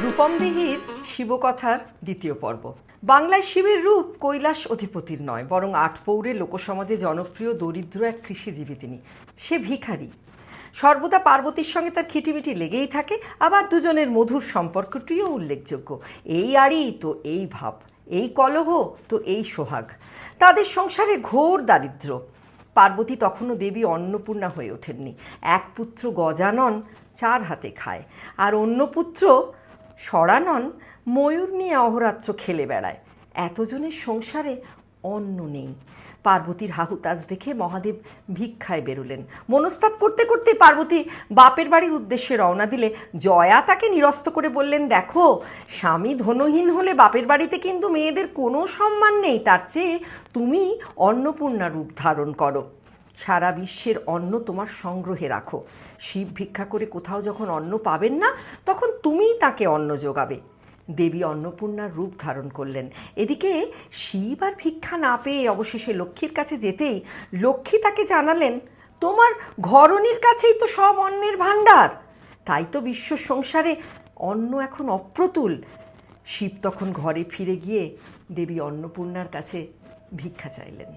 রূপমদিঘির শিবকথার দ্বিতীয় পর্ব। বাংলায় শিবের রূপ কৈলাস অধিপতির নয়, বরং আটপৌরে লোকসমাজে জনপ্রিয় দরিদ্র এক কৃষিজীবী তিনি। সে ভিখারি, সর্বদা পার্বতীর সঙ্গে তার খিটিমিটি লেগেই থাকে, আবার দুজনের মধুর সম্পর্কটিও উল্লেখযোগ্য। এই আড়ি তো এই ভাব, এই কলহ তো এই সোহাগ। তাদের সংসারে ঘোর দারিদ্র্য। পার্বতী তখনও দেবী অন্নপূর্ণা হয়ে ওঠেননি। এক পুত্র গজানন 4 হাতে খায়, আর অন্য পুত্র সরানন ময়ূর নিয়ে অহরাত্র খেলে বেড়ায়। এতজনের সংসারে অন্ন নেই। পার্বতীর হাহুতাজ দেখে মহাদেব ভিক্ষায় বেরোলেন। মনস্তাপ করতে করতে পার্বতী বাপের বাড়ির উদ্দেশ্যে রওনা দিলে জয়া তাকে নিরস্ত করে বললেন, দেখো, স্বামী ধনহীন হলে বাপের বাড়িতে কিন্তু মেয়েদের কোনো সম্মান নেই। তার চেয়ে তুমি অন্নপূর্ণা রূপ ধারণ করো, সারা বিশ্বের অন্ন তোমার সংগ্রহে রাখো। শিব ভিক্ষা করে কোথাও যখন অন্ন পাবেন না, তখন তুমিই তাকে অন্ন যোগাবে। দেবী অন্নপূর্ণার রূপ ধারণ করলেন। এদিকে শিব আর ভিক্ষা না পেয়ে অবশেষে লক্ষ্মীর কাছে যেতেই লক্ষ্মী তাকে জানালেন, তোমার ঘরণীর কাছেই তো সব অন্নের ভাণ্ডার, তাই তো বিশ্ব সংসারে অন্ন এখন অপ্রতুল। শিব তখন ঘরে ফিরে গিয়ে দেবী অন্নপূর্ণার কাছে ভিক্ষা চাইলেন।